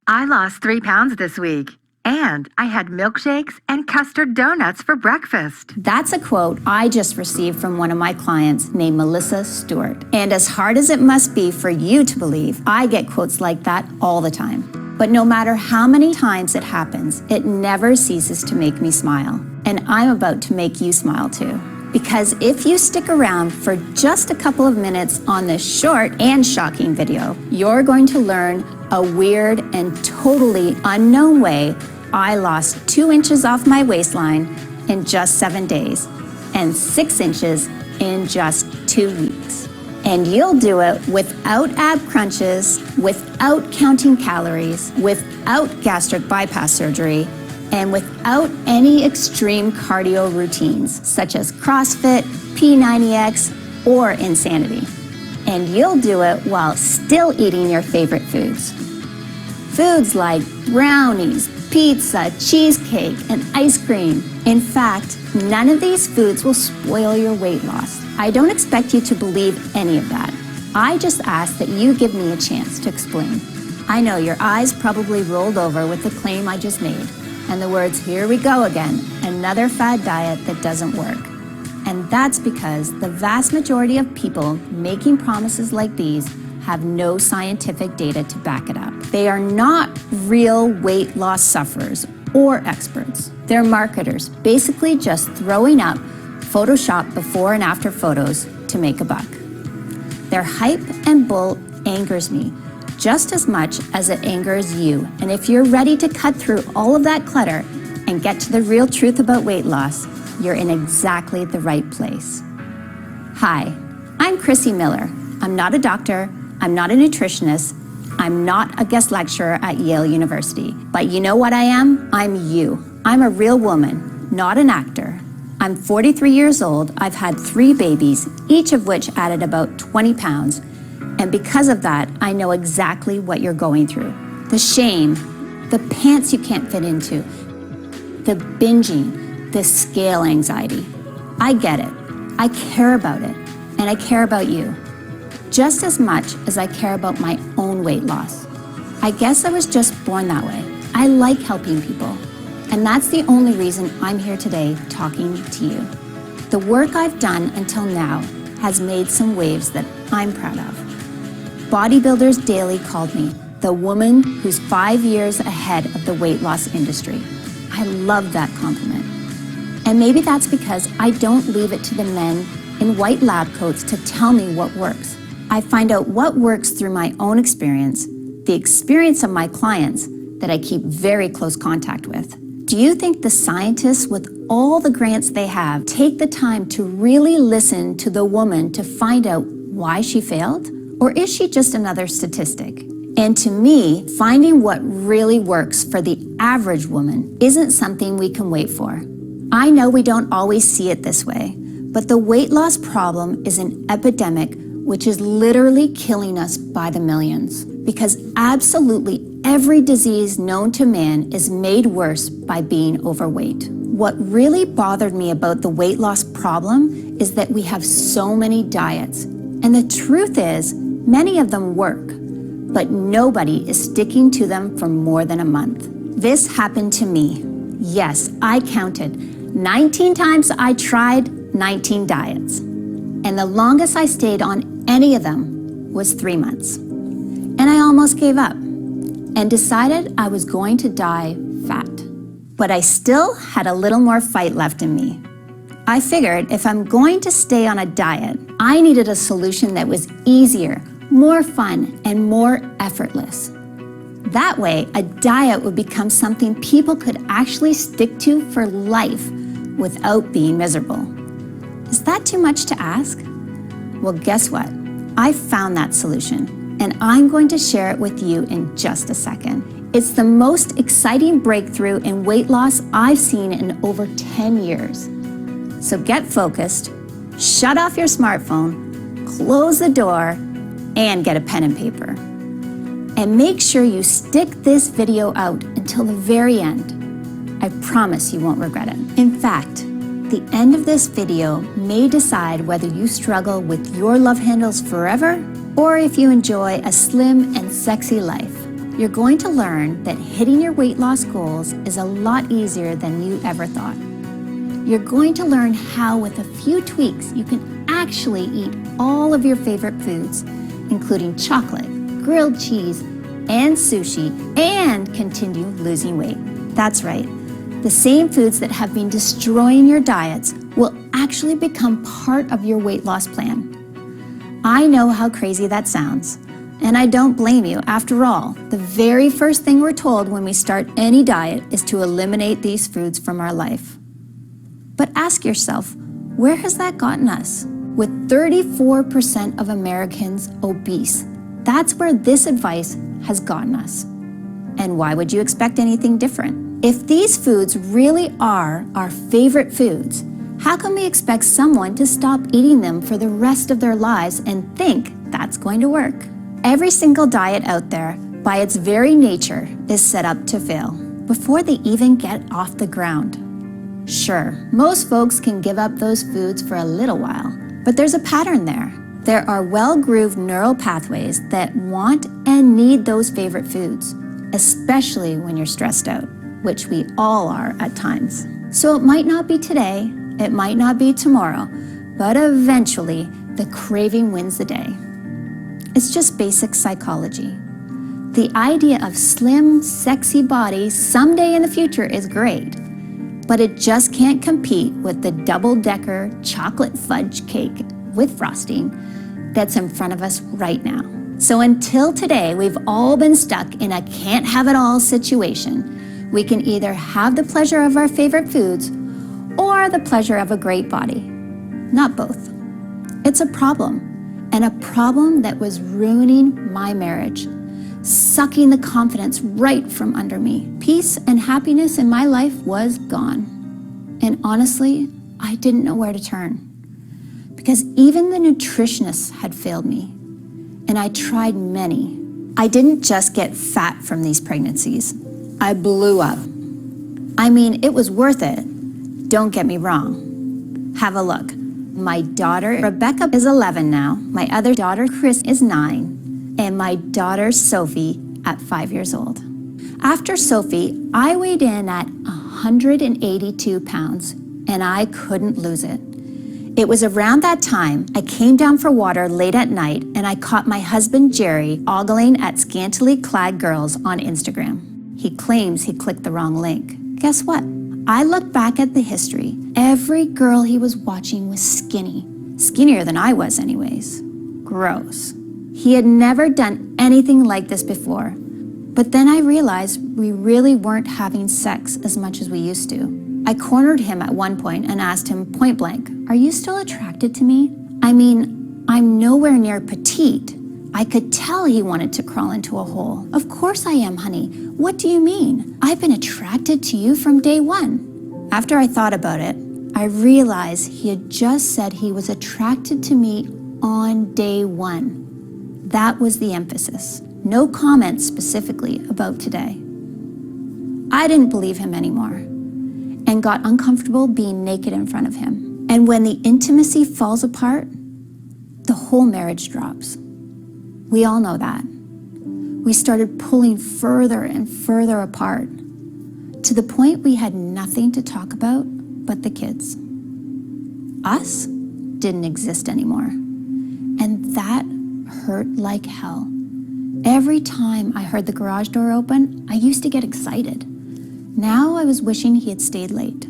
I lost 3 pounds this week, and I had milkshakes and custard donuts for breakfast. That's a quote I just received from one of my clients named Melissa Stewart. And as hard as it must be for you to believe, I get quotes like that all the time. But no matter how many times it happens, it never ceases to make me smile. And I'm about to make you smile too. Because if you stick around for just a couple of minutes on this short and shocking video, you're going to learn a weird and totally unknown way I lost 2 inches off my waistline in just 7 days and 6 inches in just 2 weeks. And you'll do it without ab crunches, without counting calories, without gastric bypass surgery, and without any extreme cardio routines such as CrossFit, P90X, or insanity. And you'll do it while still eating your favorite foods. Foods like brownies, pizza, cheesecake, and ice cream. In fact, none of these foods will spoil your weight loss. I don't expect you to believe any of that. I just ask that you give me a chance to explain. I know your eyes probably rolled over with the claim I just made, and the words, "Here we go again, another fad diet that doesn't work." And that's because the vast majority of people making promises like these have no scientific data to back it up. They are not real weight loss sufferers or experts. They're marketers, basically just throwing up Photoshop before and after photos to make a buck. Their hype and bull angers me just as much as it angers you. And if you're ready to cut through all of that clutter and get to the real truth about weight loss, you're in exactly the right place. Hi, I'm Chrissy Miller. I'm not a doctor. I'm not a nutritionist. I'm not a guest lecturer at Yale University. But you know what I am? I'm you. I'm a real woman, not an actor. I'm 43 years old. I've had 3 babies, each of which added about 20 pounds. And because of that, I know exactly what you're going through. The shame, the pants you can't fit into, the binging, the scale anxiety. I get it. I care about it. And I care about you just as much as I care about my own weight loss. I guess I was just born that way. I like helping people. And that's the only reason I'm here today talking to you. The work I've done until now has made some waves that I'm proud of. Bodybuilders Daily called me the woman who's 5 years ahead of the weight loss industry. I love that compliment. And maybe that's because I don't leave it to the men in white lab coats to tell me what works. I find out what works through my own experience, the experience of my clients that I keep very close contact with. Do you think the scientists with all the grants they have take the time to really listen to the woman to find out why she failed? Or is she just another statistic? And to me, finding what really works for the average woman isn't something we can wait for. I know we don't always see it this way, but the weight loss problem is an epidemic which is literally killing us by the millions. Because absolutely every disease known to man is made worse by being overweight. What really bothered me about the weight loss problem is that we have so many diets. And the truth is, many of them work, but nobody is sticking to them for more than a month. This happened to me. Yes, I counted. 19 times I tried 19 diets. And the longest I stayed on any of them was 3 months. And I almost gave up and decided I was going to die fat. But I still had a little more fight left in me. I figured if I'm going to stay on a diet, I needed a solution that was easier, more fun, and more effortless. That way, a diet would become something people could actually stick to for life without being miserable. Is that too much to ask? Well, guess what? I found that solution, and I'm going to share it with you in just a second. It's the most exciting breakthrough in weight loss I've seen in over 10 years. So get focused, shut off your smartphone, close the door, and get a pen and paper. And make sure you stick this video out until the very end. I promise you won't regret it. In fact, the end of this video may decide whether you struggle with your love handles forever or if you enjoy a slim and sexy life. you're going to learn that hitting your weight loss goals is a lot easier than you ever thought. You're going to learn how, with a few tweaks, you can actually eat all of your favorite foods, including chocolate, grilled cheese, and sushi, and continue losing weight. That's right. The same foods that have been destroying your diets will actually become part of your weight loss plan. I know how crazy that sounds, and I don't blame you. After all, the very first thing we're told when we start any diet is to eliminate these foods from our life. But ask yourself, where has that gotten us? With 34% of Americans obese, that's where this advice has gotten us. And why would you expect anything different? If these foods really are our favorite foods, how can we expect someone to stop eating them for the rest of their lives and think that's going to work? Every single diet out there, by its very nature, is set up to fail before they even get off the ground. Sure, most folks can give up those foods for a little while, but there's a pattern there. There are well-grooved neural pathways that want and need those favorite foods, especially when you're stressed out, which we all are at times. So it might not be today, it might not be tomorrow, but eventually the craving wins the day. It's just basic psychology. The idea of slim, sexy bodies someday in the future is great, but it just can't compete with the double-decker chocolate fudge cake with frosting that's in front of us right now. So until today, we've all been stuck in a can't-have-it-all situation. We can either have the pleasure of our favorite foods or the pleasure of a great body. Not both. It's a problem, and a problem that was ruining my marriage, sucking the confidence right from under me. Peace and happiness in my life was gone. And honestly, I didn't know where to turn, because even the nutritionists had failed me, and I tried many. I didn't just get fat from these pregnancies. I blew up. I mean, it was worth it. Don't get me wrong. Have a look. My daughter, Rebecca, is 11 now. My other daughter, Chris, is 9. And my daughter, Sophie, at 5 years old. After Sophie, I weighed in at 182 pounds, and I couldn't lose it. It was around that time I came down for water late at night, and I caught my husband, Jerry, ogling at scantily clad girls on Instagram. He claims he clicked the wrong link. Guess what? I looked back at the history. Every girl he was watching was skinny. Skinnier than I was anyways. Gross. He had never done anything like this before. But then I realized we really weren't having sex as much as we used to. I cornered him at one point and asked him point blank, "Are you still attracted to me? I mean, I'm nowhere near petite." I could tell he wanted to crawl into a hole. "Of course I am, honey. What do you mean? I've been attracted to you from day one." After I thought about it, I realized he had just said he was attracted to me on day one. That was the emphasis. No comments specifically about today. I didn't believe him anymore and got uncomfortable being naked in front of him. And when the intimacy falls apart, the whole marriage drops. We all know that. We started pulling further and further apart to the point we had nothing to talk about but the kids. Us didn't exist anymore. And that hurt like hell. Every time I heard the garage door open, I used to get excited. Now I was wishing he had stayed late.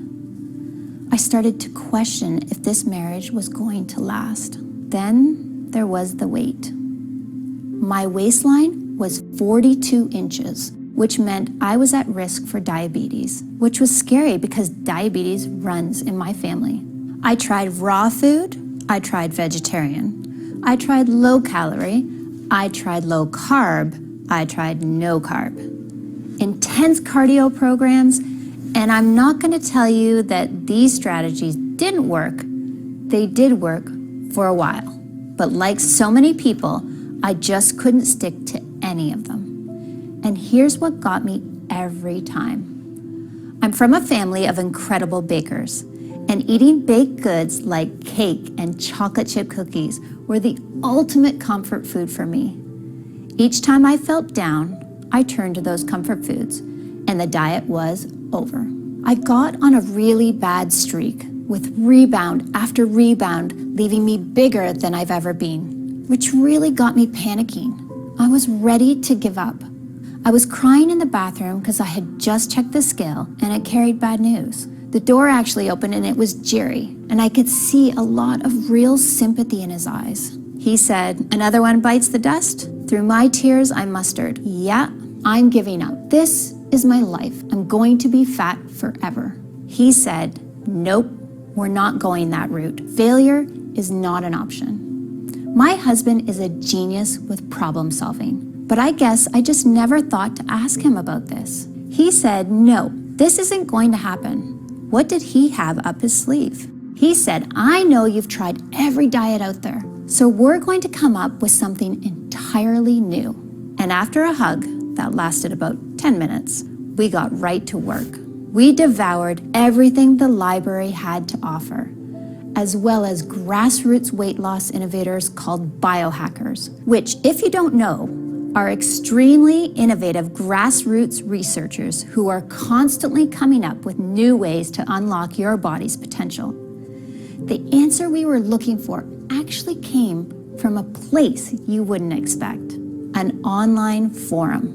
I started to question if this marriage was going to last. Then there was the weight. My waistline was 42 inches, which meant I was at risk for diabetes, which was scary because diabetes runs in my family. I tried raw food, I tried vegetarian, I tried low calorie, I tried low carb, I tried no carb. Intense cardio programs, and I'm not going to tell you that these strategies didn't work. They did work for a while, but like so many people, I just couldn't stick to any of them. And here's what got me every time. I'm from a family of incredible bakers, and eating baked goods like cake and chocolate chip cookies were the ultimate comfort food for me. Each time I felt down, I turned to those comfort foods, and the diet was over. I got on a really bad streak, with rebound after rebound, leaving me bigger than I've ever been, which really got me panicking. I was ready to give up. I was crying in the bathroom because I had just checked the scale and it carried bad news. The door actually opened and it was Jerry, and I could see a lot of real sympathy in his eyes. He said, "Another one bites the dust?" Through my tears, I mustered, "Yeah, I'm giving up. This is my life. I'm going to be fat forever." He said, "Nope, we're not going that route. Failure is not an option." My husband is a genius with problem solving, but I guess I just never thought to ask him about this. He said, "No, this isn't going to happen." What did he have up his sleeve? He said, "I know you've tried every diet out there, so we're going to come up with something entirely new." And after a hug that lasted about 10 minutes, we got right to work. We devoured everything the library had to offer, as well as grassroots weight loss innovators called biohackers, which, if you don't know, are extremely innovative grassroots researchers who are constantly coming up with new ways to unlock your body's potential. The answer we were looking for actually came from a place you wouldn't expect, an online forum.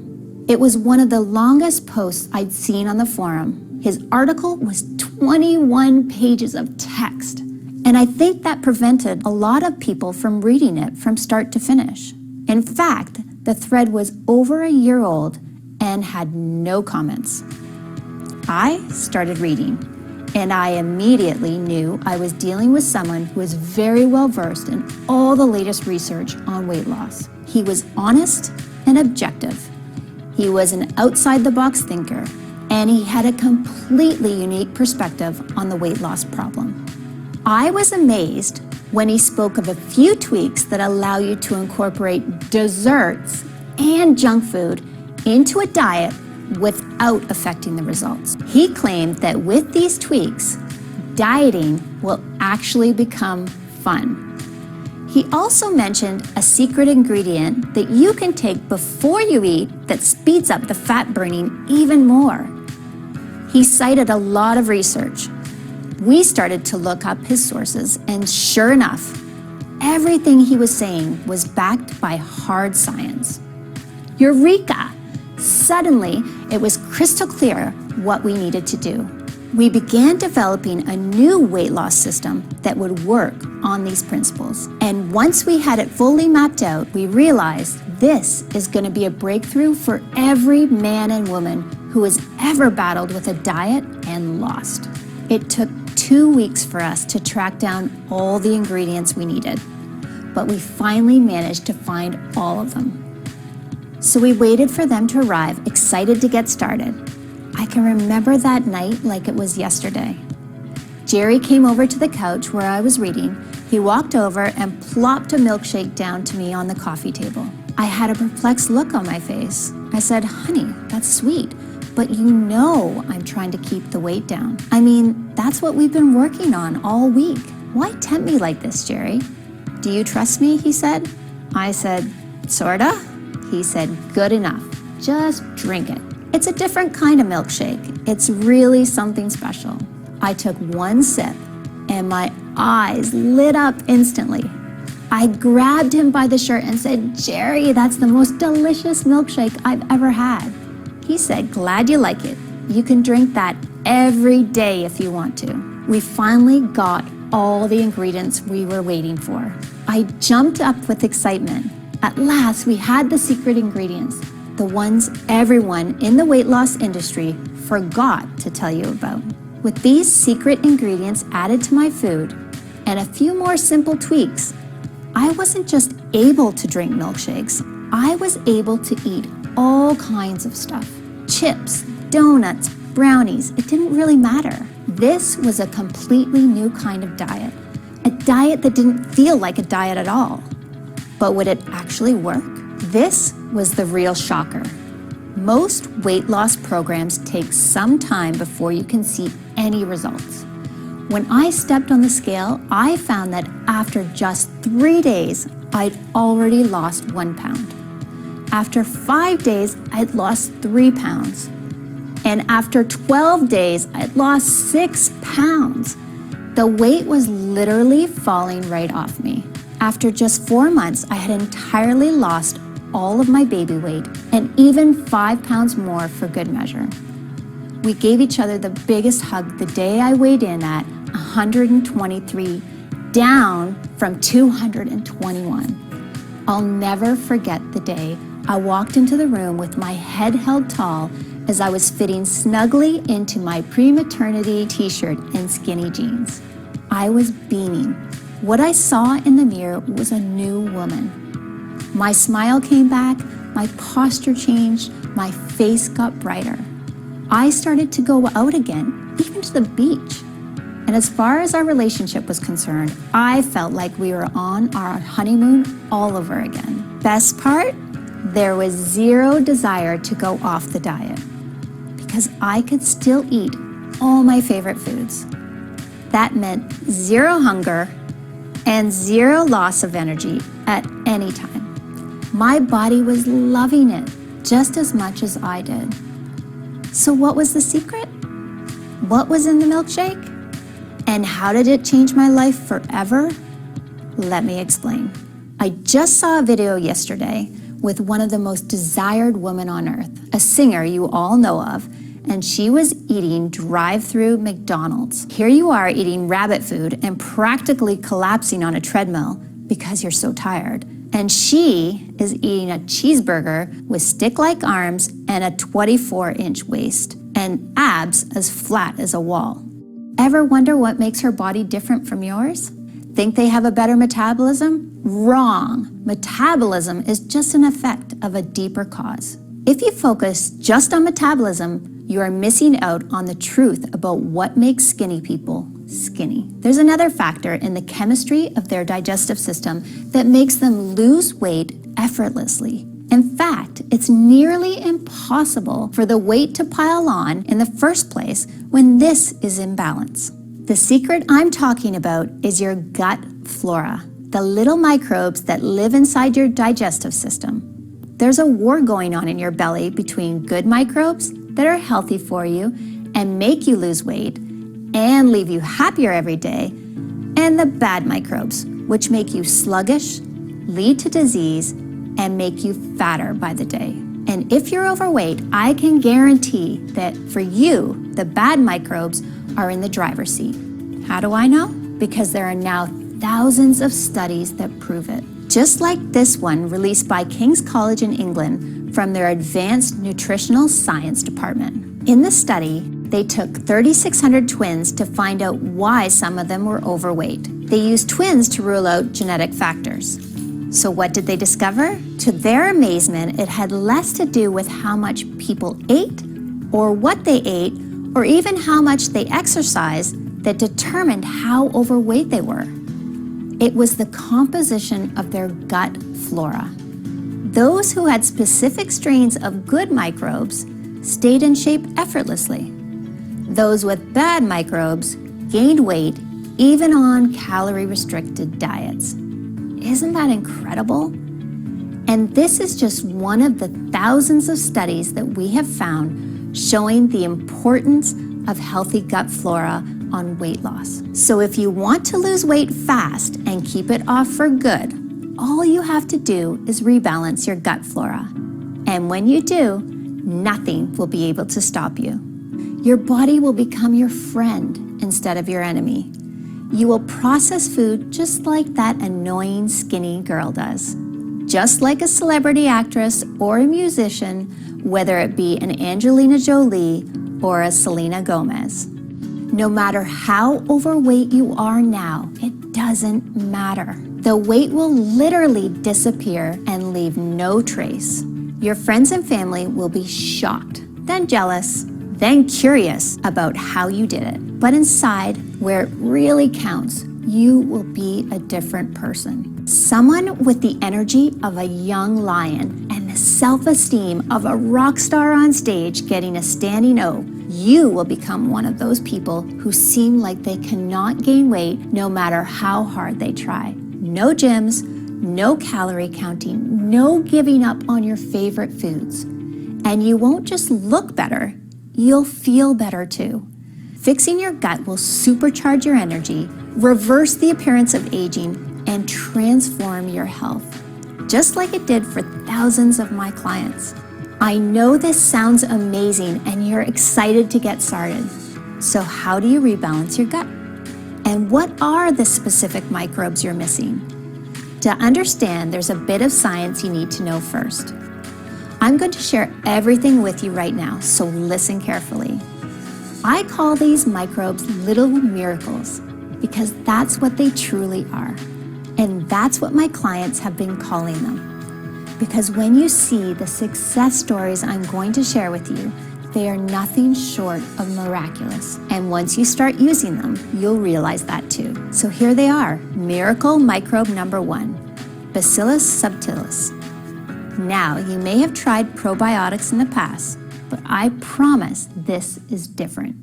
It was one of the longest posts I'd seen on the forum. His article was 21 pages of text, and I think that prevented a lot of people from reading it from start to finish. In fact, the thread was over a year old and had no comments. I started reading, and I immediately knew I was dealing with someone who was very well versed in all the latest research on weight loss. He was honest and objective. He was an outside-the-box thinker, and he had a completely unique perspective on the weight loss problem. I was amazed when he spoke of a few tweaks that allow you to incorporate desserts and junk food into a diet without affecting the results. He claimed that with these tweaks, dieting will actually become fun. He also mentioned a secret ingredient that you can take before you eat that speeds up the fat burning even more. He cited a lot of research. We started to look up his sources, and sure enough, everything he was saying was backed by hard science. Eureka! Suddenly, it was crystal clear what we needed to do. We began developing a new weight loss system that would work on these principles. And once we had it fully mapped out, we realized this is going to be a breakthrough for every man and woman who has ever battled with a diet and lost. It took 2 weeks for us to track down all the ingredients we needed, but we finally managed to find all of them. So we waited for them to arrive, excited to get started. I can remember that night like it was yesterday. Jerry came over to the couch where I was reading. He walked over and plopped a milkshake down to me on the coffee table. I had a perplexed look on my face. I said, "Honey, that's sweet, but you know I'm trying to keep the weight down. I mean, that's what we've been working on all week. Why tempt me like this, Jerry?" "Do you trust me?" he said. I said, "Sorta." He said, "Good enough. Just drink it. It's a different kind of milkshake. It's really something special." I took one sip and my eyes lit up instantly. I grabbed him by the shirt and said, "Jerry, that's the most delicious milkshake I've ever had." He said, "Glad you like it. You can drink that every day if you want to." We finally got all the ingredients we were waiting for. I jumped up with excitement. At last, we had the secret ingredients, the ones everyone in the weight loss industry forgot to tell you about. With these secret ingredients added to my food and a few more simple tweaks, I wasn't just able to drink milkshakes, I was able to eat all kinds of stuff. Chips, donuts, brownies, it didn't really matter. This was a completely new kind of diet, a diet that didn't feel like a diet at all. But would it actually work? This was the real shocker. Most weight loss programs take some time before you can see any results. When I stepped on the scale, I found that after just 3 days, I'd already lost 1 pound. After 5 days, I'd lost 3 pounds. And after 12 days, I'd lost 6 pounds. The weight was literally falling right off me. After just 4 months, I had entirely lost all of my baby weight and even 5 pounds more for good measure. We gave each other the biggest hug the day I weighed in at 123, down from 221. I'll never forget the day I walked into the room with my head held tall as I was fitting snugly into my pre-maternity t-shirt and skinny jeans. I was beaming. What I saw in the mirror was a new woman. My smile came back, my posture changed, my face got brighter. I started to go out again, even to the beach. And as far as our relationship was concerned, I felt like we were on our honeymoon all over again. Best part? There was zero desire to go off the diet because I could still eat all my favorite foods. That meant zero hunger and zero loss of energy at any time. My body was loving it just as much as I did. So what was the secret? What was in the milkshake? And how did it change my life forever? Let me explain. I just saw a video yesterday with one of the most desired women on earth, a singer you all know of, and she was eating drive-through McDonald's. Here you are eating rabbit food and practically collapsing on a treadmill because you're so tired. And she is eating a cheeseburger with stick-like arms and a 24-inch waist and abs as flat as a wall. Ever wonder what makes her body different from yours? Think they have a better metabolism? Wrong. Metabolism is just an effect of a deeper cause. If you focus just on metabolism, you are missing out on the truth about what makes skinny people skinny. There's another factor in the chemistry of their digestive system that makes them lose weight effortlessly. In fact, it's nearly impossible for the weight to pile on in the first place when this is in balance. The secret I'm talking about is your gut flora, the little microbes that live inside your digestive system. There's a war going on in your belly between good microbes that are healthy for you and make you lose weight and leave you happier every day, and the bad microbes, which make you sluggish, lead to disease, and make you fatter by the day. And if you're overweight, I can guarantee that for you, the bad microbes are in the driver's seat. How do I know? Because there are now thousands of studies that prove it. Just like this one released by King's College in England from their Advanced Nutritional Science Department. In the study, they took 3,600 twins to find out why some of them were overweight. They used twins to rule out genetic factors. So what did they discover? To their amazement, it had less to do with how much people ate or what they ate or even how much they exercised that determined how overweight they were. It was the composition of their gut flora. Those who had specific strains of good microbes stayed in shape effortlessly. Those with bad microbes gained weight even on calorie-restricted diets. Isn't that incredible? And this is just one of the thousands of studies that we have found showing the importance of healthy gut flora on weight loss. So if you want to lose weight fast and keep it off for good, all you have to do is rebalance your gut flora. And when you do, nothing will be able to stop you. Your body will become your friend instead of your enemy. You will process food just like that annoying skinny girl does. Just like a celebrity actress or a musician, whether it be an Angelina Jolie or a Selena Gomez. No matter how overweight you are now, it doesn't matter. The weight will literally disappear and leave no trace. Your friends and family will be shocked, then jealous, then curious about how you did it. But inside, where it really counts, you will be a different person. Someone with the energy of a young lion and the self-esteem of a rock star on stage getting a standing O. You will become one of those people who seem like they cannot gain weight no matter how hard they try. No gyms, no calorie counting, no giving up on your favorite foods. And you won't just look better, you'll feel better too. Fixing your gut will supercharge your energy, reverse the appearance of aging, and transform your health, just like it did for thousands of my clients. I know this sounds amazing and you're excited to get started. So how do you rebalance your gut? And what are the specific microbes you're missing? To understand, there's a bit of science you need to know first. I'm going to share everything with you right now, so listen carefully. I call these microbes little miracles because that's what they truly are. And that's what my clients have been calling them. Because when you see the success stories I'm going to share with you, they are nothing short of miraculous. And once you start using them, you'll realize that too. So here they are. Miracle microbe number 1, Bacillus subtilis. Now, you may have tried probiotics in the past, but I promise this is different.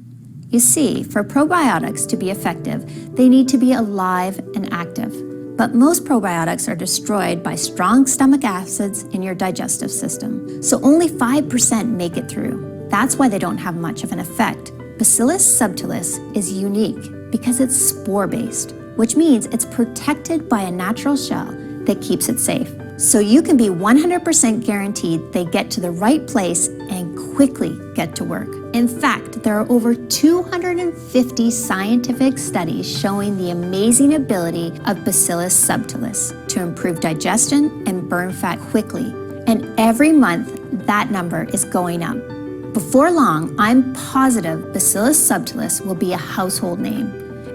You see, for probiotics to be effective, they need to be alive and active. But most probiotics are destroyed by strong stomach acids in your digestive system. So only 5% make it through. That's why they don't have much of an effect. Bacillus subtilis is unique because it's spore-based, which means it's protected by a natural shell that keeps it safe. So you can be 100% guaranteed they get to the right place and quickly get to work. In fact, there are over 250 scientific studies showing the amazing ability of Bacillus subtilis to improve digestion and burn fat quickly. And every month, that number is going up. Before long, I'm positive Bacillus subtilis will be a household name.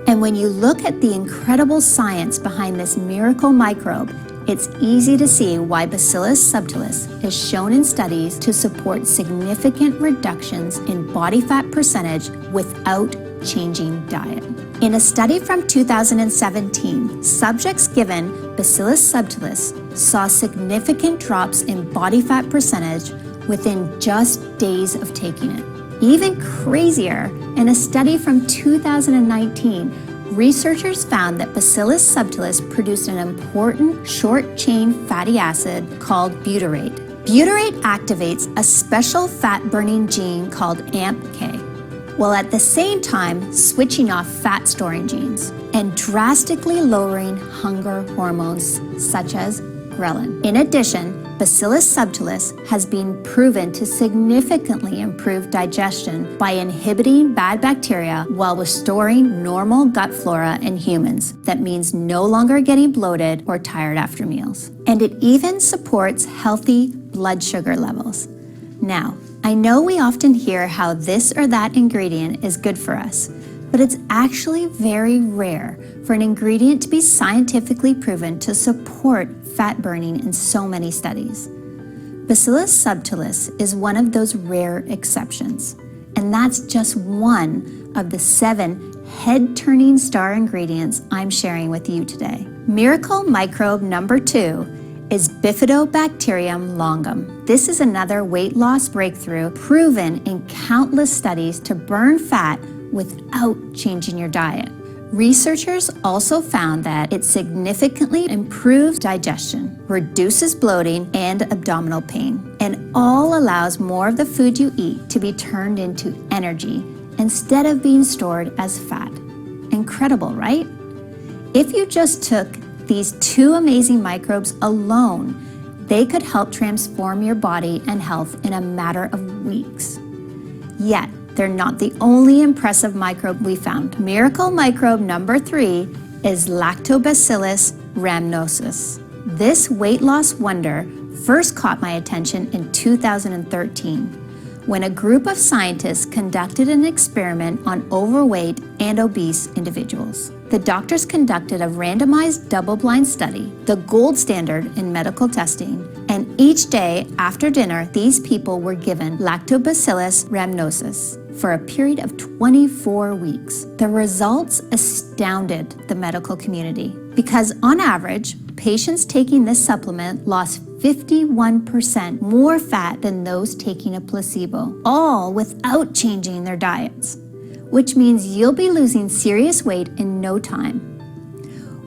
And when you look at the incredible science behind this miracle microbe, it's easy to see why Bacillus subtilis is shown in studies to support significant reductions in body fat percentage without changing diet. In a study from 2017, subjects given Bacillus subtilis saw significant drops in body fat percentage within just days of taking it. Even crazier, in a study from 2019, researchers found that Bacillus subtilis produced an important short-chain fatty acid called butyrate. Butyrate activates a special fat-burning gene called AMPK, while at the same time switching off fat-storing genes and drastically lowering hunger hormones such as ghrelin. In addition, Bacillus subtilis has been proven to significantly improve digestion by inhibiting bad bacteria while restoring normal gut flora in humans. That means no longer getting bloated or tired after meals. And it even supports healthy blood sugar levels. Now, I know we often hear how this or that ingredient is good for us, but it's actually very rare for an ingredient to be scientifically proven to support fat burning in so many studies. Bacillus subtilis is one of those rare exceptions, and that's just one of the 7 head-turning star ingredients I'm sharing with you today. Miracle microbe number 2 is Bifidobacterium longum. This is another weight loss breakthrough proven in countless studies to burn fat without changing your diet. Researchers also found that it significantly improves digestion, reduces bloating and abdominal pain, and all allows more of the food you eat to be turned into energy instead of being stored as fat. Incredible, right? If you just took these 2 amazing microbes alone, they could help transform your body and health in a matter of weeks. Yet, they're not the only impressive microbe we found. Miracle microbe number 3 is Lactobacillus rhamnosus. This weight loss wonder first caught my attention in 2013 when a group of scientists conducted an experiment on overweight and obese individuals. The doctors conducted a randomized double-blind study, the gold standard in medical testing, and each day after dinner, these people were given Lactobacillus rhamnosus for a period of 24 weeks. The results astounded the medical community because on average, patients taking this supplement lost 51% more fat than those taking a placebo, all without changing their diets, which means you'll be losing serious weight in no time.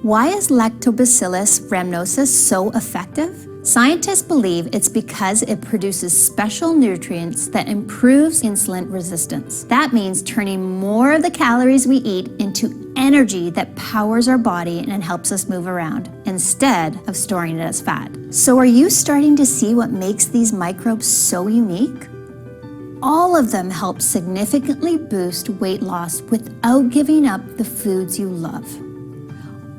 Why is Lactobacillus rhamnosus so effective? Scientists believe it's because it produces special nutrients that improves insulin resistance. That means turning more of the calories we eat into energy that powers our body and helps us move around, instead of storing it as fat. So are you starting to see what makes these microbes so unique? All of them help significantly boost weight loss without giving up the foods you love.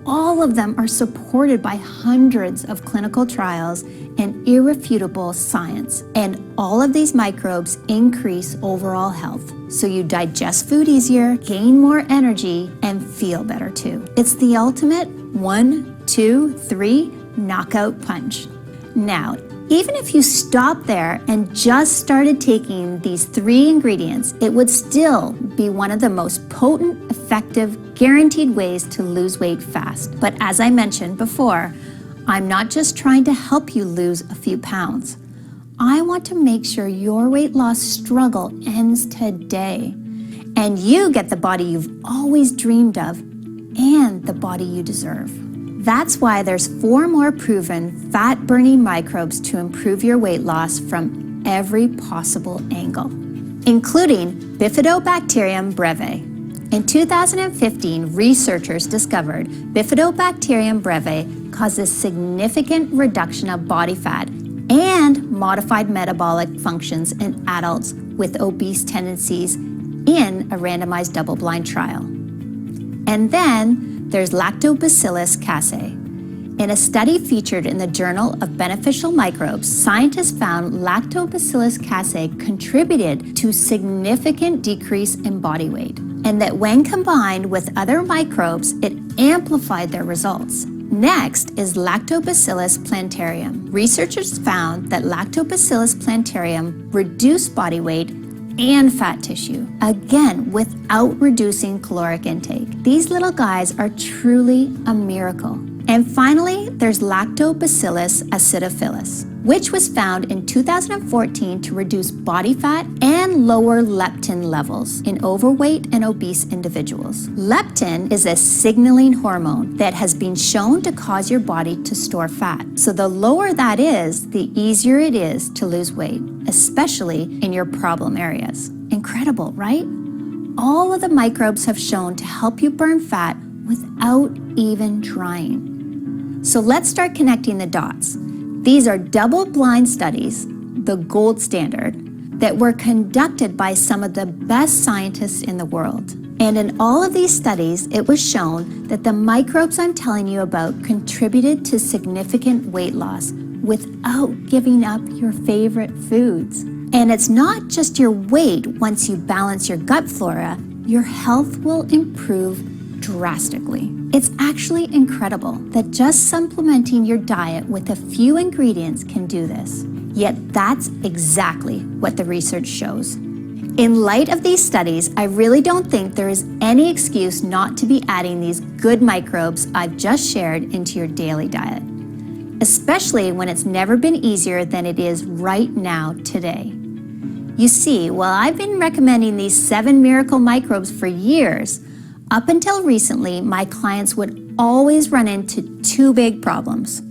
All of them are supported by hundreds of clinical trials and irrefutable science. And all of these microbes increase overall health. So you digest food easier, gain more energy, and feel better too. It's the ultimate 1, 2, 3 knockout punch. Now, even if you stopped there and just started taking these 3 ingredients, it would still be one of the most potent, effective, guaranteed ways to lose weight fast. But as I mentioned before, I'm not just trying to help you lose a few pounds. I want to make sure your weight loss struggle ends today, and you get the body you've always dreamed of and the body you deserve. That's why there's 4 more proven fat-burning microbes to improve your weight loss from every possible angle, including Bifidobacterium breve. In 2015, researchers discovered Bifidobacterium breve causes significant reduction of body fat and modified metabolic functions in adults with obese tendencies in a randomized double-blind trial. And then there's Lactobacillus casei. In a study featured in the Journal of Beneficial Microbes, scientists found Lactobacillus casei contributed to significant decrease in body weight, and that when combined with other microbes, it amplified their results. Next is Lactobacillus plantarum. Researchers found that Lactobacillus plantarum reduced body weight and fat tissue, again without reducing caloric intake. These little guys are truly a miracle. And finally, there's Lactobacillus acidophilus, which was found in 2014 to reduce body fat and lower leptin levels in overweight and obese individuals. Leptin is a signaling hormone that has been shown to cause your body to store fat. So the lower that is, the easier it is to lose weight, especially in your problem areas. Incredible, right? All of the microbes have shown to help you burn fat without even trying. So let's start connecting the dots. These are double-blind studies, the gold standard, that were conducted by some of the best scientists in the world. And in all of these studies, it was shown that the microbes I'm telling you about contributed to significant weight loss without giving up your favorite foods. And it's not just your weight. Once you balance your gut flora, your health will improve drastically. It's actually incredible that just supplementing your diet with a few ingredients can do this. Yet that's exactly what the research shows. In light of these studies, I really don't think there is any excuse not to be adding these good microbes I've just shared into your daily diet, especially when it's never been easier than it is right now today. You see, while I've been recommending these 7 miracle microbes for years, up until recently, my clients would always run into 2 big problems.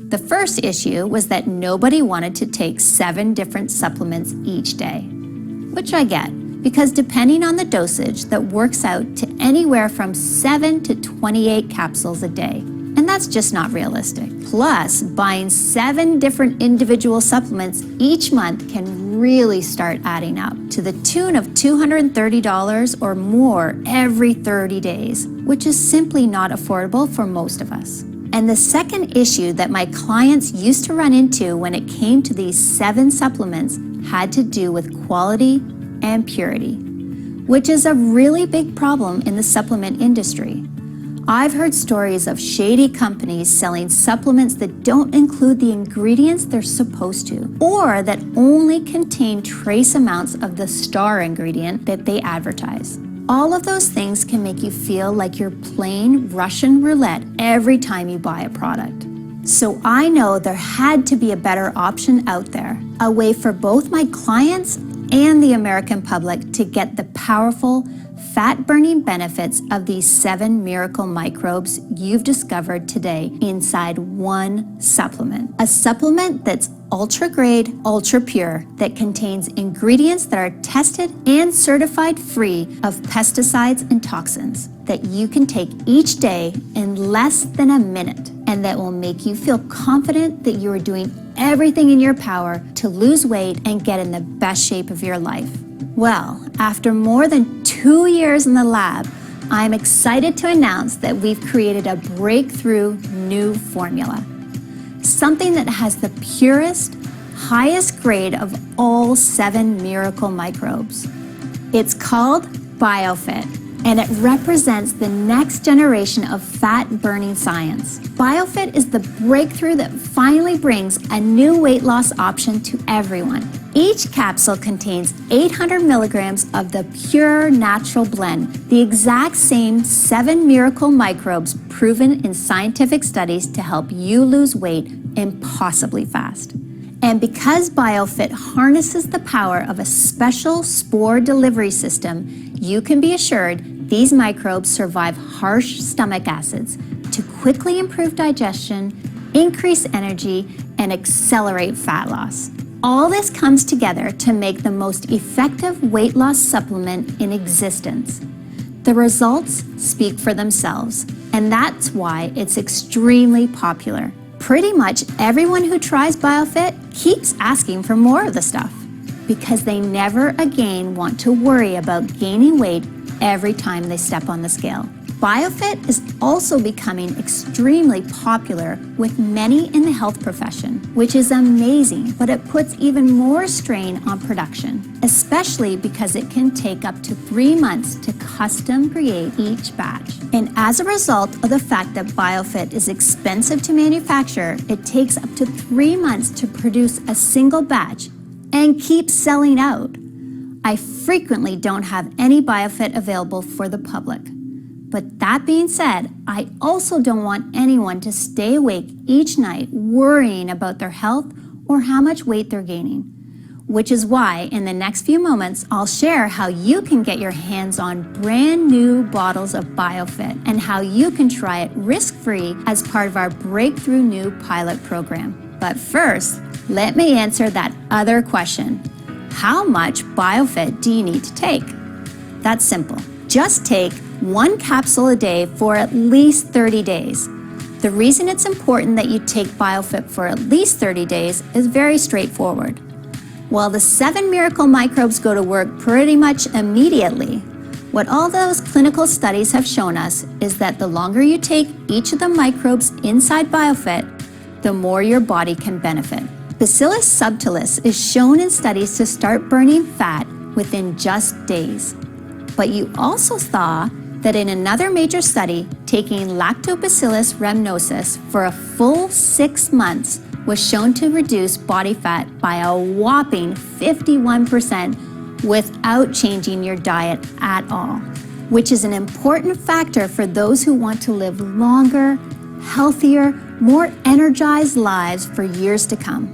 The first issue was that nobody wanted to take 7 different supplements each day, which I get, because depending on the dosage, that works out to anywhere from 7 to 28 capsules a day, and that's just not realistic. Plus, buying 7 different individual supplements each month can really start adding up to the tune of $230 or more every 30 days, which is simply not affordable for most of us. And the second issue that my clients used to run into when it came to these 7 supplements had to do with quality and purity, which is a really big problem in the supplement industry. I've heard stories of shady companies selling supplements that don't include the ingredients they're supposed to, or that only contain trace amounts of the star ingredient that they advertise. All of those things can make you feel like you're playing Russian roulette every time you buy a product. So I know there had to be a better option out there, a way for both my clients and the American public to get the powerful, fat-burning benefits of these 7 miracle microbes you've discovered today inside one supplement. A supplement that's ultra-grade, ultra-pure, that contains ingredients that are tested and certified free of pesticides and toxins that you can take each day in less than a minute, and that will make you feel confident that you are doing everything in your power to lose weight and get in the best shape of your life. Well, after more than 2 years in the lab, I'm excited to announce that we've created a breakthrough new formula. Something that has the purest, highest grade of all 7 miracle microbes. It's called BioFit, and it represents the next generation of fat-burning science. BioFit is the breakthrough that finally brings a new weight loss option to everyone. Each capsule contains 800 milligrams of the pure natural blend, the exact same 7 miracle microbes proven in scientific studies to help you lose weight impossibly fast. And because BioFit harnesses the power of a special spore delivery system, you can be assured these microbes survive harsh stomach acids to quickly improve digestion, increase energy, and accelerate fat loss. All this comes together to make the most effective weight loss supplement in existence. The results speak for themselves, and that's why it's extremely popular. Pretty much everyone who tries BioFit keeps asking for more of the stuff because they never again want to worry about gaining weight every time they step on the scale. BioFit is also becoming extremely popular with many in the health profession, which is amazing, but it puts even more strain on production, especially because it can take up to 3 months to custom create each batch. And as a result of the fact that BioFit is expensive to manufacture, it takes up to 3 months to produce a single batch and keeps selling out. I frequently don't have any BioFit available for the public. But that being said, I also don't want anyone to stay awake each night worrying about their health or how much weight they're gaining. Which is why in the next few moments, I'll share how you can get your hands on brand new bottles of BioFit and how you can try it risk-free as part of our breakthrough new pilot program. But first, let me answer that other question. How much BioFit do you need to take? That's simple. Just take 1 capsule a day for at least 30 days. The reason it's important that you take BioFit for at least 30 days is very straightforward. While the 7 miracle microbes go to work pretty much immediately, what all those clinical studies have shown us is that the longer you take each of the microbes inside BioFit, the more your body can benefit. Bacillus subtilis is shown in studies to start burning fat within just days. But you also saw that in another major study, taking Lactobacillus rhamnosus for a full 6 months was shown to reduce body fat by a whopping 51% without changing your diet at all, which is an important factor for those who want to live longer, healthier, more energized lives for years to come.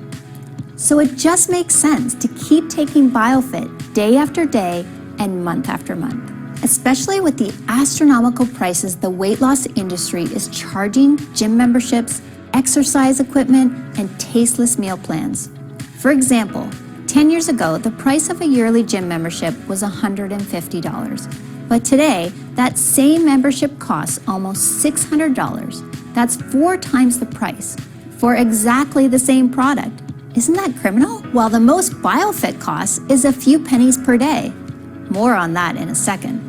So it just makes sense to keep taking BioFit day after day and month after month, especially with the astronomical prices the weight loss industry is charging gym memberships, exercise equipment, and tasteless meal plans. For example, 10 years ago, the price of a yearly gym membership was $150. But today, that same membership costs almost $600. That's 4 times the price for exactly the same product. Isn't that criminal? While the most BioFit costs is a few pennies per day. More on that in a second.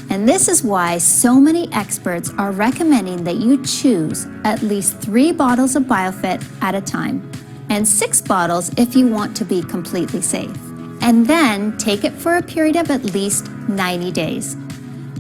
And this is why so many experts are recommending that you choose at least 3 bottles of BioFit at a time, and 6 bottles if you want to be completely safe. And then take it for a period of at least 90 days.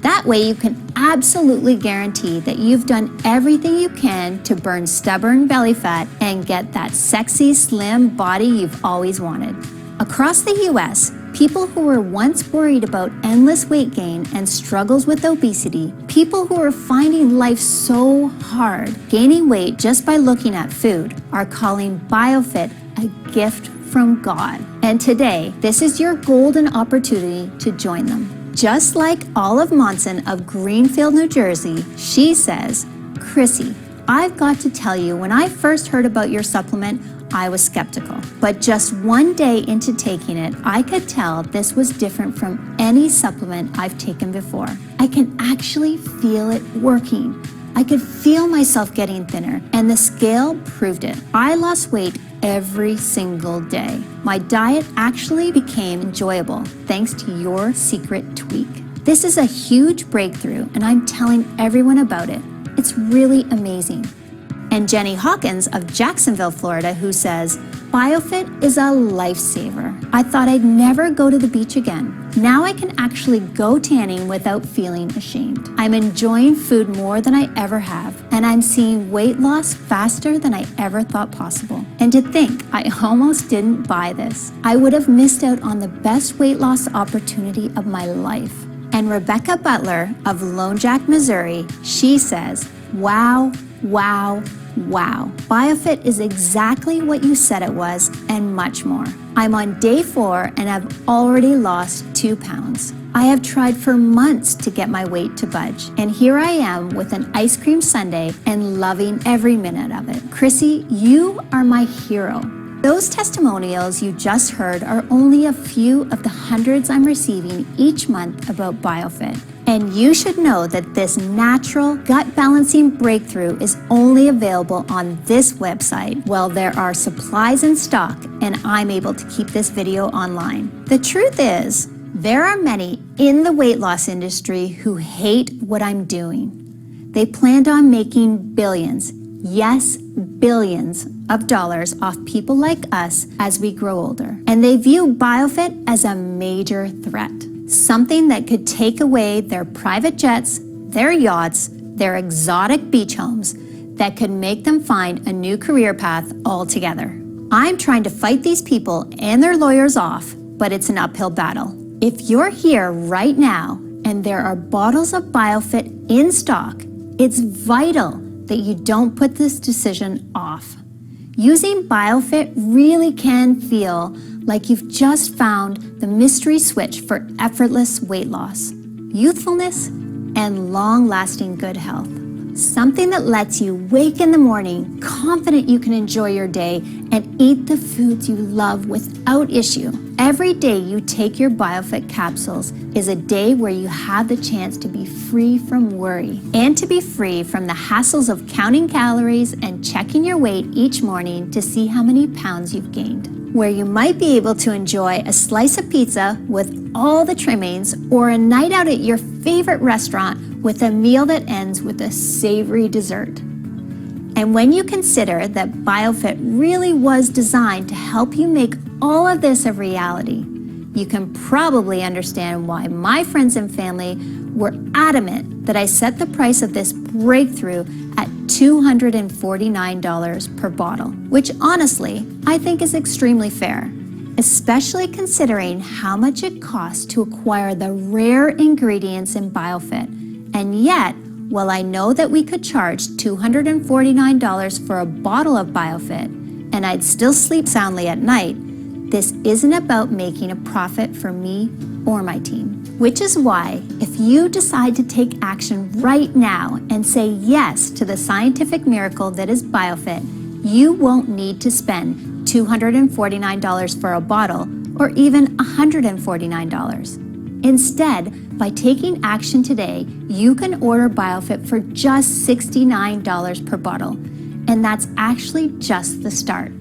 That way you can absolutely guarantee that you've done everything you can to burn stubborn belly fat and get that sexy, slim body you've always wanted. Across the US, people who were once worried about endless weight gain and struggles with obesity, people who are finding life so hard, gaining weight just by looking at food, are calling BioFit a gift from God. And today, this is your golden opportunity to join them. Just like Olive Monson of Greenfield, New Jersey, she says, "Chrissy, I've got to tell you, when I first heard about your supplement, I was skeptical. But just one day into taking it, I could tell this was different from any supplement I've taken before. I can actually feel it working. I could feel myself getting thinner, and the scale proved it. I lost weight every single day. My diet actually became enjoyable thanks to your secret tweak. This is a huge breakthrough, and I'm telling everyone about it. It's really amazing." And Jenny Hawkins of Jacksonville, Florida, who says, "BioFit is a lifesaver. I thought I'd never go to the beach again. Now I can actually go tanning without feeling ashamed. I'm enjoying food more than I ever have, and I'm seeing weight loss faster than I ever thought possible. And to think, I almost didn't buy this. I would have missed out on the best weight loss opportunity of my life." And Rebecca Butler of Lone Jack, Missouri, she says, "Wow, wow, wow. BioFit is exactly what you said it was and much more. I'm on day 4 and I've already lost 2 pounds. I have tried for months to get my weight to budge, and here I am with an ice cream sundae and loving every minute of it. Chrissy, you are my hero." Those testimonials you just heard are only a few of the hundreds I'm receiving each month about BioFit. And you should know that this natural gut balancing breakthrough is only available on this website while there are supplies in stock and I'm able to keep this video online. The truth is, there are many in the weight loss industry who hate what I'm doing. They planned on making billions, yes, billions of dollars off people like us as we grow older. And they view BioFit as a major threat, something that could take away their private jets, their yachts, their exotic beach homes, that could make them find a new career path altogether. I'm trying to fight these people and their lawyers off, but it's an uphill battle. If you're here right now and there are bottles of BioFit in stock, it's vital that you don't put this decision off. Using BioFit really can feel like you've just found the mystery switch for effortless weight loss, youthfulness, and long-lasting good health. Something that lets you wake in the morning confident you can enjoy your day and eat the foods you love without issue. Every day you take your BioFit capsules is a day where you have the chance to be free from worry and to be free from the hassles of counting calories and checking your weight each morning to see how many pounds you've gained. Where you might be able to enjoy a slice of pizza with all the trimmings or a night out at your favorite restaurant with a meal that ends with a savory dessert. And when you consider that BioFit really was designed to help you make all of this a reality, you can probably understand why my friends and family were adamant that I set the price of this breakthrough at $249 per bottle, which honestly, I think is extremely fair, especially considering how much it costs to acquire the rare ingredients in BioFit. And yet, while I know that we could charge $249 for a bottle of BioFit, and I'd still sleep soundly at night, this isn't about making a profit for me or my team. Which is why, if you decide to take action right now and say yes to the scientific miracle that is BioFit, you won't need to spend $249 for a bottle or even $149. Instead, by taking action today, you can order BioFit for just $69 per bottle, and that's actually just the start.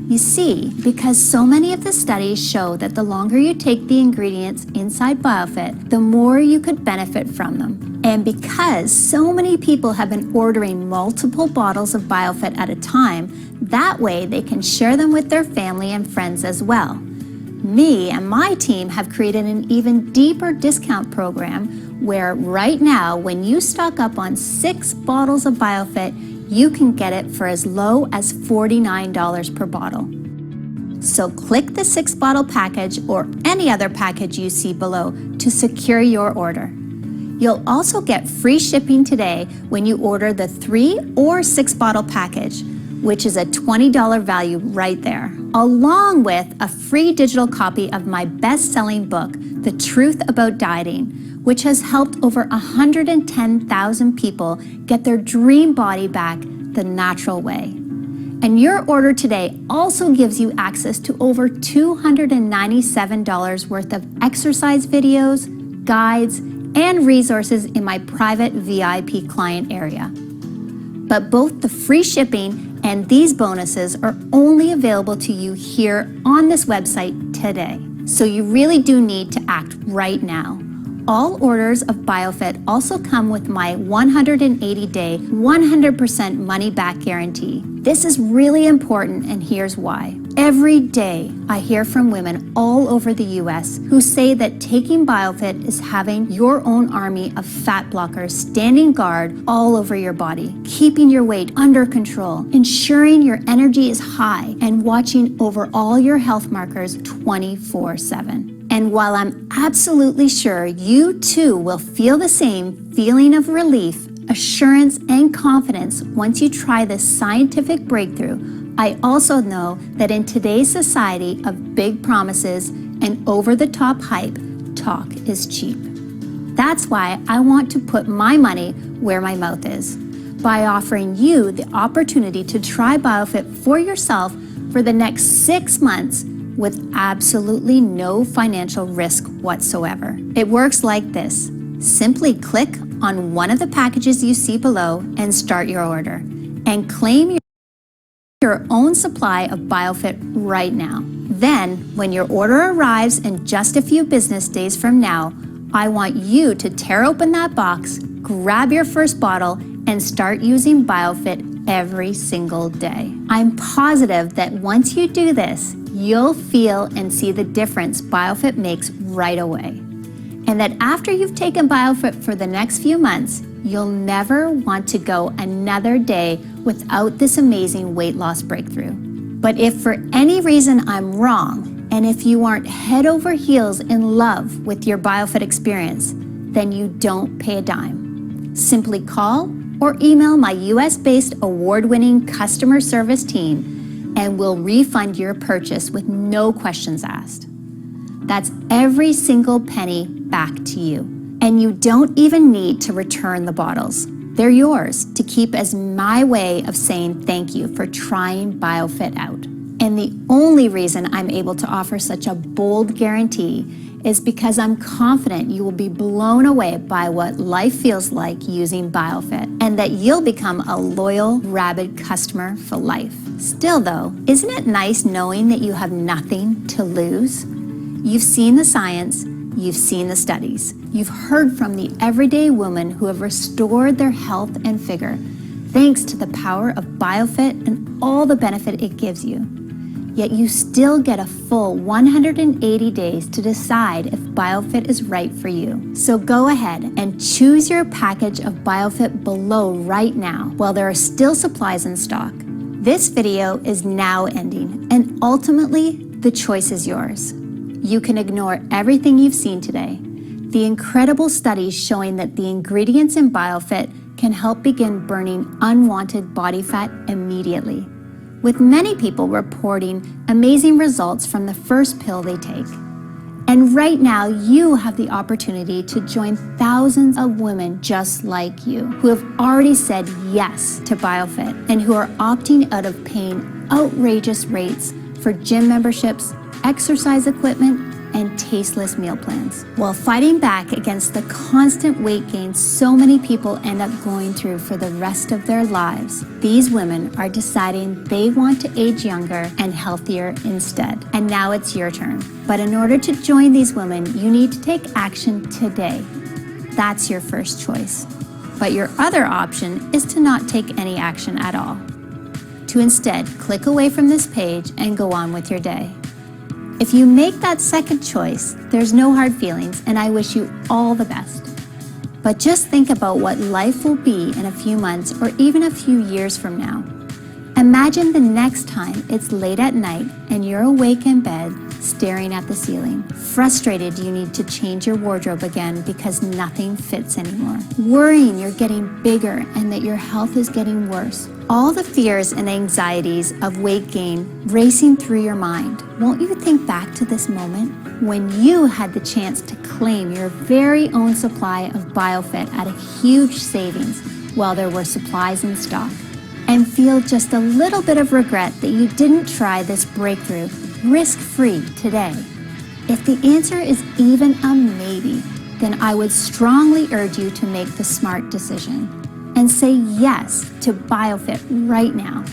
You see, because so many of the studies show that the longer you take the ingredients inside BioFit, the more you could benefit from them. And because so many people have been ordering multiple bottles of BioFit at a time, that way they can share them with their family and friends as well. Me and my team have created an even deeper discount program where right now, when you stock up on 6 bottles of BioFit, you can get it for as low as $49 per bottle. So click the 6-bottle package or any other package you see below to secure your order. You'll also get free shipping today when you order the 3 or 6-bottle package, which is a $20 value right there, along with a free digital copy of my best-selling book, The Truth About Dieting, which has helped over 110,000 people get their dream body back the natural way. And your order today also gives you access to over $297 worth of exercise videos, guides, and resources in my private VIP client area. But both the free shipping and these bonuses are only available to you here on this website today. So you really do need to act right now. All orders of BioFit also come with my 180-day, 100% money-back guarantee. This is really important, and here's why. Every day, I hear from women all over the US who say that taking BioFit is having your own army of fat blockers standing guard all over your body, keeping your weight under control, ensuring your energy is high, and watching over all your health markers 24/7. And while I'm absolutely sure you too will feel the same feeling of relief, assurance, and confidence once you try this scientific breakthrough, I also know that in today's society of big promises and over-the-top hype, talk is cheap. That's why I want to put my money where my mouth is, by offering you the opportunity to try BioFit for yourself for the next 6 months with absolutely no financial risk whatsoever. It works like this. Simply click on one of the packages you see below and start your order, and claim your own supply of BioFit right now. Then, when your order arrives in just a few business days from now, I want you to tear open that box, grab your first bottle, and start using BioFit every single day. I'm positive that once you do this, you'll feel and see the difference BioFit makes right away. And that after you've taken BioFit for the next few months, you'll never want to go another day without this amazing weight loss breakthrough. But if for any reason I'm wrong, and if you aren't head over heels in love with your BioFit experience, then you don't pay a dime. Simply call or email my US-based award-winning customer service team, and we'll refund your purchase with no questions asked. That's every single penny back to you. And you don't even need to return the bottles. They're yours to keep as my way of saying thank you for trying BioFit out. And the only reason I'm able to offer such a bold guarantee is because I'm confident you will be blown away by what life feels like using BioFit, and that you'll become a loyal, rabid customer for life. Still though, isn't it nice knowing that you have nothing to lose? You've seen the science, you've seen the studies, you've heard from the everyday women who have restored their health and vigor, thanks to the power of BioFit and all the benefit it gives you. Yet you still get a full 180 days to decide if BioFit is right for you. So go ahead and choose your package of BioFit below right now while there are still supplies in stock. This video is now ending, and ultimately, the choice is yours. You can ignore everything you've seen today. The incredible studies showing that the ingredients in BioFit can help begin burning unwanted body fat immediately, with many people reporting amazing results from the first pill they take. And right now, you have the opportunity to join thousands of women just like you, who have already said yes to BioFit and who are opting out of paying outrageous rates for gym memberships, exercise equipment, and tasteless meal plans, while fighting back against the constant weight gain so many people end up going through for the rest of their lives. These women are deciding they want to age younger and healthier instead. And now it's your turn. But in order to join these women, you need to take action today. That's your first choice. But your other option is to not take any action at all. To instead click away from this page and go on with your day. If you make that second choice, there's no hard feelings, and I wish you all the best. But just think about what life will be in a few months or even a few years from now. Imagine the next time it's late at night and you're awake in bed staring at the ceiling, frustrated you need to change your wardrobe again because nothing fits anymore, worrying you're getting bigger and that your health is getting worse, all the fears and anxieties of weight gain racing through your mind, won't you think back to this moment when you had the chance to claim your very own supply of BioFit at a huge savings while there were supplies in stock, and feel just a little bit of regret that you didn't try this breakthrough risk-free today? If the answer is even a maybe, then I would strongly urge you to make the smart decision and say yes to BioFit right now.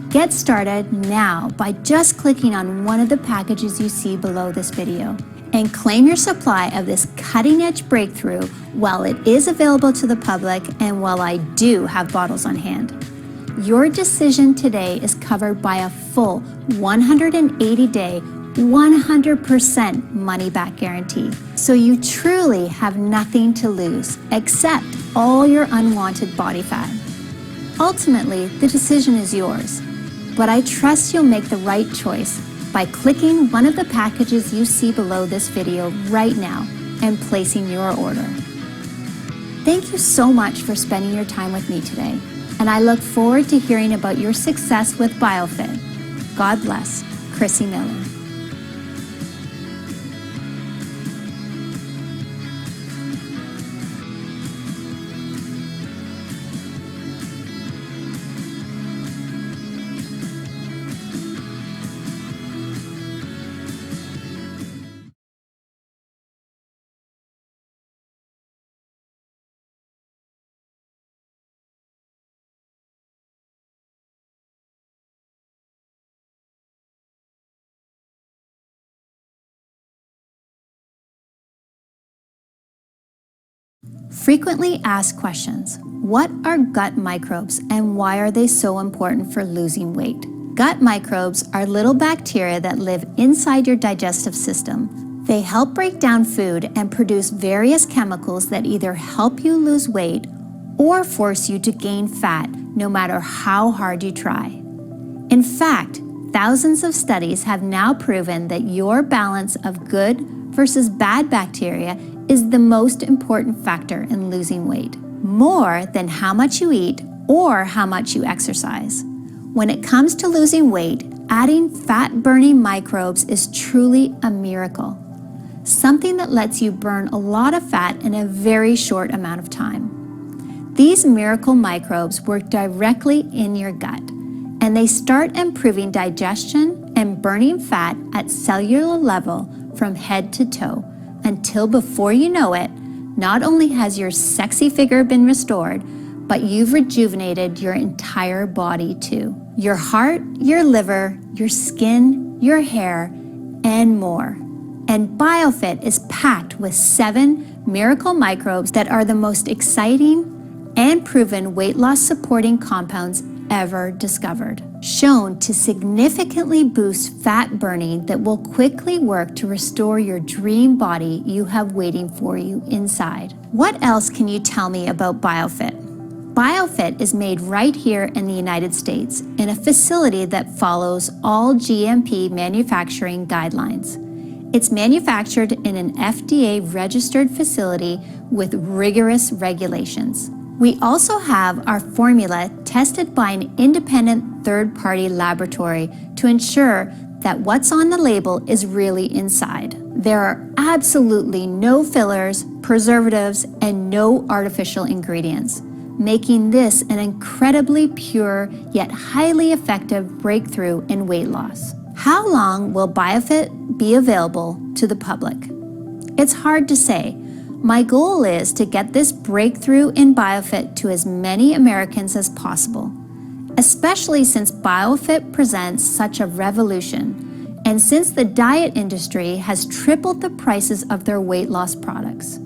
Get started now by just clicking on one of the packages you see below this video and claim your supply of this cutting-edge breakthrough while it is available to the public and while I do have bottles on hand. Your decision today is covered by a full 180-day, 100% money-back guarantee. So you truly have nothing to lose except all your unwanted body fat. Ultimately, the decision is yours, but I trust you'll make the right choice by clicking one of the packages you see below this video right now and placing your order. Thank you so much for spending your time with me today, and I look forward to hearing about your success with BioFit. God bless. Chrissy Miller. Frequently asked questions. What are gut microbes and why are they so important for losing weight? Gut microbes are little bacteria that live inside your digestive system. They help break down food and produce various chemicals that either help you lose weight or force you to gain fat, no matter how hard you try. In fact, thousands of studies have now proven that your balance of good versus bad bacteria is the most important factor in losing weight, more than how much you eat or how much you exercise. When it comes to losing weight, adding fat-burning microbes is truly a miracle, something that lets you burn a lot of fat in a very short amount of time. These miracle microbes work directly in your gut, and they start improving digestion and burning fat at cellular level from head to toe, until before you know it, not only has your sexy figure been restored, but you've rejuvenated your entire body too. Your heart, your liver, your skin, your hair, and more. And BioFit is packed with 7 miracle microbes that are the most exciting and proven weight loss supporting compounds ever discovered, shown to significantly boost fat burning that will quickly work to restore your dream body you have waiting for you inside. What else can you tell me about BioFit? BioFit is made right here in the United States in a facility that follows all GMP manufacturing guidelines. It's manufactured in an FDA-registered facility with rigorous regulations. We also have our formula tested by an independent third-party laboratory to ensure that what's on the label is really inside. There are absolutely no fillers, preservatives, and no artificial ingredients, making this an incredibly pure yet highly effective breakthrough in weight loss. How long will BioFit be available to the public? It's hard to say. My goal is to get this breakthrough in BioFit to as many Americans as possible, especially since BioFit presents such a revolution, and since the diet industry has tripled the prices of their weight loss products.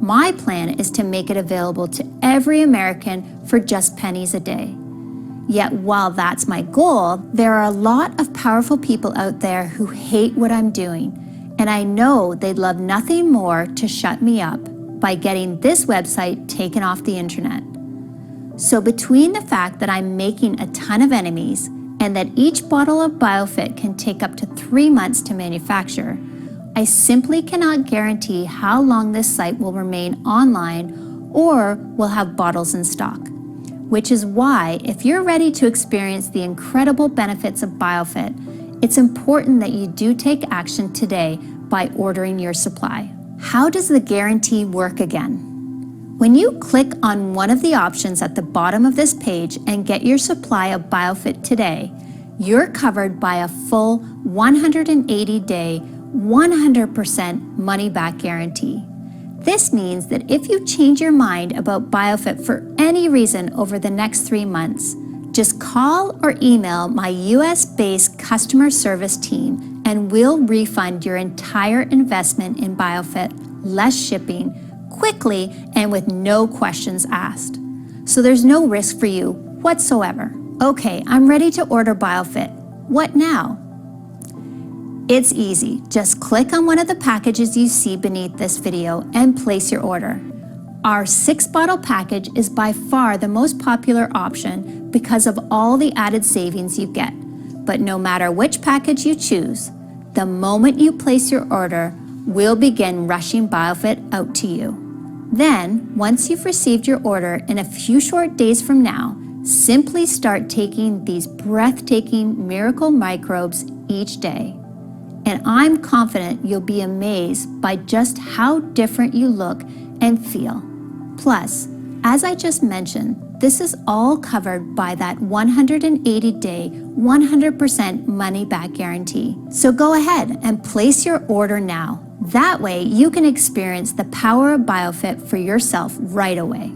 My plan is to make it available to every American for just pennies a day. Yet while that's my goal, there are a lot of powerful people out there who hate what I'm doing, and I know they'd love nothing more to shut me up by getting this website taken off the internet. So between the fact that I'm making a ton of enemies and that each bottle of BioFit can take up to 3 months to manufacture, I simply cannot guarantee how long this site will remain online or will have bottles in stock. which is why if you're ready to experience the incredible benefits of BioFit, it's important that you do take action today by ordering your supply. How does the guarantee work again? When you click on one of the options at the bottom of this page and get your supply of BioFit today, you're covered by a full 180-day, 100% money-back guarantee. This means that if you change your mind about BioFit for any reason over the next 3 months, just call or email my US-based customer service team and we'll refund your entire investment in BioFit, less shipping, quickly and with no questions asked. So there's no risk for you whatsoever. Okay, I'm ready to order BioFit. What now? It's easy. Just click on one of the packages you see beneath this video and place your order. Our 6-bottle package is by far the most popular option because of all the added savings you get. But no matter which package you choose, the moment you place your order, we'll begin rushing BioFit out to you. Then, once you've received your order in a few short days from now, simply start taking these breathtaking miracle microbes each day. And I'm confident you'll be amazed by just how different you look and feel. Plus, as I just mentioned, this is all covered by that 180-day, 100% money-back guarantee. So go ahead and place your order now. That way you can experience the power of BioFit for yourself right away.